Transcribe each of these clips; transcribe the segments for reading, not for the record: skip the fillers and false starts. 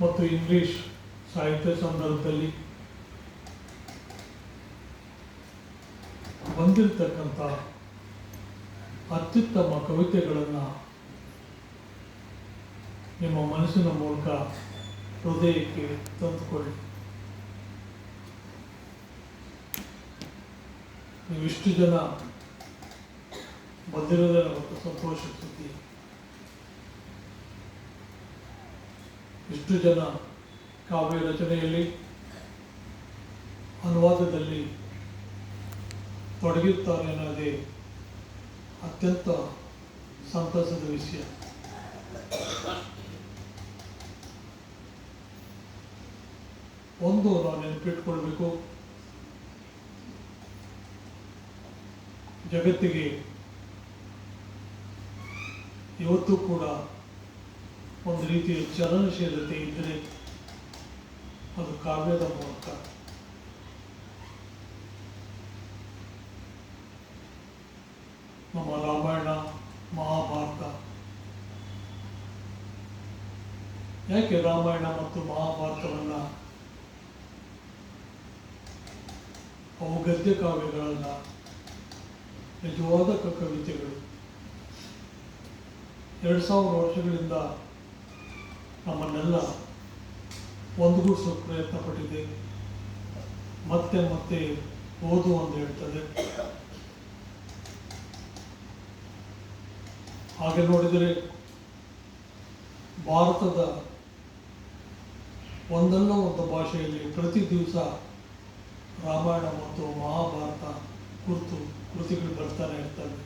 ಮತ್ತು ಇಂಗ್ಲಿಷ್ ಸಾಹಿತ್ಯ ಸಂದರ್ಭದಲ್ಲಿ ಬಂದಿರತಕ್ಕಂಥ ಅತ್ಯುತ್ತಮ ಕವಿತೆಗಳನ್ನು ನಿಮ್ಮ ಮನಸ್ಸಿನ ಮೂಲಕ ಹೃದಯಕ್ಕೆ ತಂದುಕೊಳ್ಳಿ. ನೀವಿಷ್ಟು ಜನ ಬಂದಿರೋದೇ ಮತ್ತು ಸಂತೋಷ ಸುದ್ದಿ. ಇಷ್ಟು ಜನ ಕಾವ್ಯ ರಚನೆಯಲ್ಲಿ ಅನುವಾದದಲ್ಲಿ ತೊಡಗಿರ್ತಾರೆ ಅನ್ನೋದೇ ಅತ್ಯಂತ ಸಂತಸದ ವಿಷಯ. ಒಂದು ನಾವು ನೆನಪಿಟ್ಕೊಳ್ಬೇಕು, ಜಗತ್ತಿಗೆ ಇವತ್ತು ಕೂಡ ಒಂದು ರೀತಿಯ ಚಲನಶೀಲತೆ ಇದ್ದರೆ ಅದು ಕಾವ್ಯದ ಮೂಲಕ. ನಮ್ಮ ರಾಮಾಯಣ ಮಹಾಭಾರತ, ಯಾಕೆ ರಾಮಾಯಣ ಮತ್ತು ಮಹಾಭಾರತವನ್ನು ಅವು ಗದ್ಯ ಕಾವ್ಯಗಳನ್ನ, ನಿಜವಾದ ಕವಿತೆಗಳು 2000 ವರ್ಷಗಳಿಂದ ನಮ್ಮನ್ನೆಲ್ಲ ಒಂದುಗೂಡಿಸೋಕೆ ಪ್ರಯತ್ನ ಪಟ್ಟಿದೆ. ಮತ್ತೆ ಮತ್ತೆ ಓದು ಅಂತ ಹೇಳ್ತದೆ. ಹಾಗೆ ನೋಡಿದರೆ ಭಾರತದ ಒಂದಲ್ಲ ಒಂದು ಭಾಷೆಯಲ್ಲಿ ಪ್ರತಿ ದಿವಸ ರಾಮಾಯಣ ಮತ್ತು ಮಹಾಭಾರತ ಕುರಿತು ಕೃತಿಗಳು ಬರ್ತಾನೆ ಇರ್ತವೆ.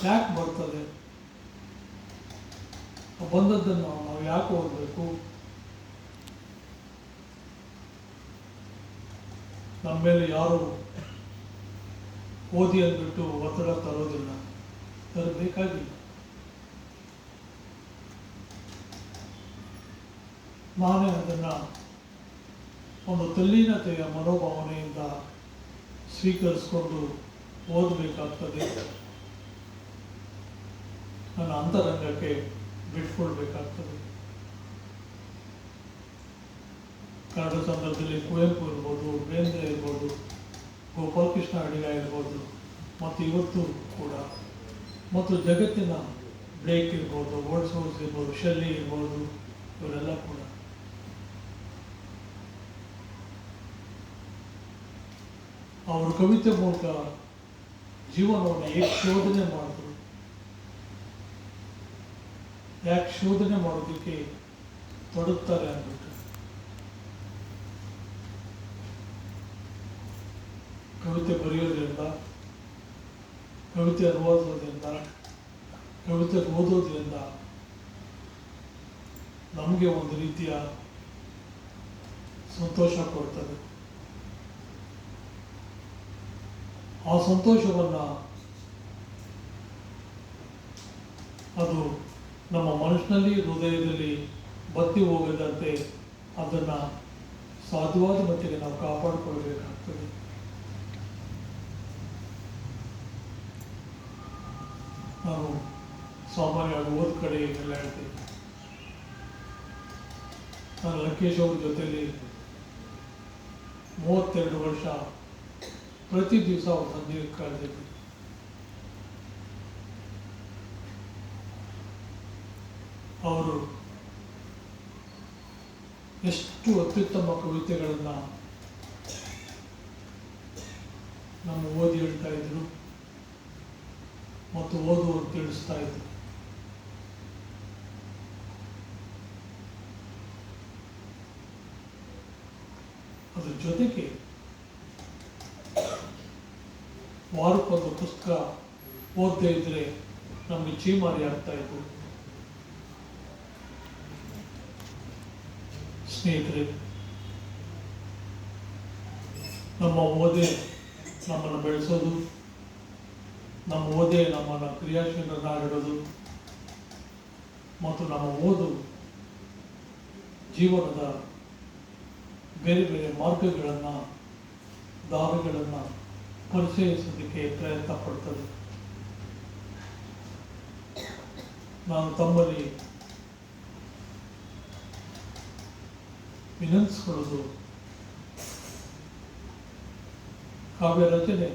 ಯಾಕೆ ಬರ್ತದೆ? ಬಂದದ್ದನ್ನು ನಾವು ಯಾಕೆ ಓದಬೇಕು? ನಮ್ಮ ಮೇಲೆ ಯಾರು ಓದಿ ಅಂದ್ಬಿಟ್ಟು ಒತ್ತಡ ತರೋದಿಲ್ಲ, ತರಬೇಕಾಗಿಲ್ಲ. ನಾನೇ ಅದನ್ನು ಒಂದು ತಲ್ಲೀನತೆಯ ಮನೋಭಾವನೆಯಿಂದ ಸ್ವೀಕರಿಸಿಕೊಂಡು ಓದಬೇಕಾಗ್ತದೆ. ನನ್ನ ಅಂತರಂಗಕ್ಕೆ ಬಿಟ್ಕೊಳ್ಬೇಕಾಗ್ತದೆ. ಕನ್ನಡ ಸಂದರ್ಭದಲ್ಲಿ ಕುವೆಂಪು ಇರ್ಬೋದು, ಬೇಂದ್ರೆ ಇರ್ಬೋದು, ಗೋಪಾಲಕೃಷ್ಣ ಅಡಿಗ ಇರ್ಬೋದು, ಮತ್ತು ಇವತ್ತು ಕೂಡ, ಮತ್ತು ಜಗತ್ತಿನ ಬ್ರೇಕ್ ಇರ್ಬೋದು, ವರ್ಡ್ಸ್ ಹೌಸ್ ಇರ್ಬೋದು, ಶೆಲ್ಲಿ ಇರ್ಬೋದು, ಇವರೆಲ್ಲ ಕೂಡ ಅವರು ಕವಿತೆ ಮೂಲಕ ಜೀವನವನ್ನು ಹೇಗೆ ಶೋಧನೆ ಮಾಡಿದ್ರು, ಯಾಕೆ ಶೋಧನೆ ಮಾಡೋದಕ್ಕೆ ತೊಡಗ್ತಾರೆ ಅಂದ್ಬಿಟ್ಟು. ಕವಿತೆ ಬರೆಯೋದ್ರಿಂದ, ಕವಿತೆ ಅನುವಾದೋದ್ರಿಂದ, ಕವಿತೆ ಓದೋದ್ರಿಂದ ನಮಗೆ ಒಂದು ರೀತಿಯ ಸಂತೋಷ ಕೊಡ್ತದೆ. ಆ ಸಂತೋಷವನ್ನು ಅದು ನಮ್ಮ ಮನಸ್ಸಿನಲ್ಲಿ, ಹೃದಯದಲ್ಲಿ ಬತ್ತಿ ಹೋಗದಂತೆ ಅದನ್ನು ಸಾಧ್ಯವಾದ ಮಟ್ಟಿಗೆ ನಾವು ಕಾಪಾಡಿಕೊಳ್ಬೇಕಾಗ್ತದೆ. ನಾನು ಸಾಮಾನ್ಯವಾಗಿ ಓದ್ ಕಡೆ ಎಲ್ಲ ಹೇಳ್ತೀನಿ. ನಾನು ಲಂಕೇಶ್ ಅವ್ರ ಜೊತೆಯಲ್ಲಿ 32 ವರ್ಷ ಪ್ರತಿ ದಿವಸ ಅವ್ರ ಸಂಜೆ ಕಳೆದಿದ್ದೆ. ಅವರು ಎಷ್ಟು ಅತ್ಯುತ್ತಮ ಕವಿತೆಗಳನ್ನು ನಮ್ಮ ಓದಿ ಹೇಳ್ತಾ ಇದ್ರು ಮತ್ತು ಓದುವರು ತಿಳಿಸ್ತಾ ಇದ್ರು. ಅದ್ರ ಜೊತೆಗೆ ವಾರಕ್ಕೊಂದು ಪುಸ್ತಕ ಓದದೇ ಇದ್ರೆ ನಮಗೆ ಚೀಮಾರಿ ಆಗ್ತಾ ಇತ್ತು. ಸ್ನೇಹಿತರೆ, ನಮ್ಮ ಓದೇ ನಮ್ಮನ್ನು ಬೆಳೆಸೋದು, ನಮ್ಮ ಓದೇ ನಮ್ಮನ್ನು ಕ್ರಿಯಾಶೀಲರಾಗಿಡೋದು ಮತ್ತು ನಮ್ಮ ಓದು ಜೀವನದ ಬೇರೆ ಬೇರೆ ಮಾರ್ಗಗಳನ್ನು, ದಾರಿಗಳನ್ನು ಪರಿಚಯಿಸೋದಕ್ಕೆ ಪ್ರಯತ್ನ ಪಡ್ತದೆ. ನಾನು ತಮ್ಮಲ್ಲಿ ವಿನಂತಿಸ್ಕೊಳ್ಳೋದು, ಕಾವ್ಯ ರಚನೆ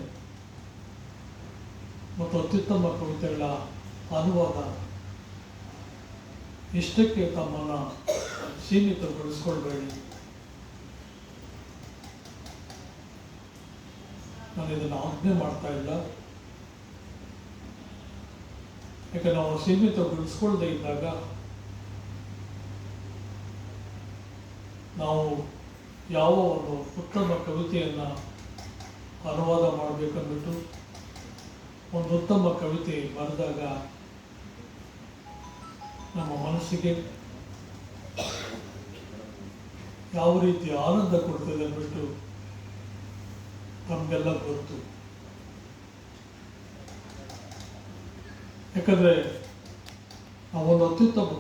ಮತ್ತು ಅತ್ಯುತ್ತಮ ಕವಿತೆಗಳ ಅನುವಾದ ಇಷ್ಟಕ್ಕೆ ತಮ್ಮನ್ನು ಸೀಮಿತಗೊಳಿಸ್ಕೊಳ್ಬೇಡಿ. ನಾನು ಇದನ್ನು ಆಜ್ಞೆ ಮಾಡ್ತಾ ಇಲ್ಲ. ಯಾಕೆ ನಾವು ಸೀಮಿತಗೊಳಿಸ್ಕೊಳ್ಳದೆ ಇದ್ದಾಗ ನಾವು ಯಾವ ಒಂದು ಉತ್ತಮ ಕವಿತೆಯನ್ನು ಅನುವಾದ ಮಾಡಬೇಕಂದ್ಬಿಟ್ಟು ಒಂದು ಉತ್ತಮ ಕವಿತೆ ಬರೆದಾಗ ನಮ್ಮ ಮನಸ್ಸಿಗೆ ಯಾವ ರೀತಿ ಆನಂದ ಕೊಡ್ತದೆ ಅಂದ್ಬಿಟ್ಟು ನಮಗೆಲ್ಲ ಗೊತ್ತು. ಯಾಕಂದರೆ ನಾವೊಂದು ಅತ್ಯುತ್ತಮ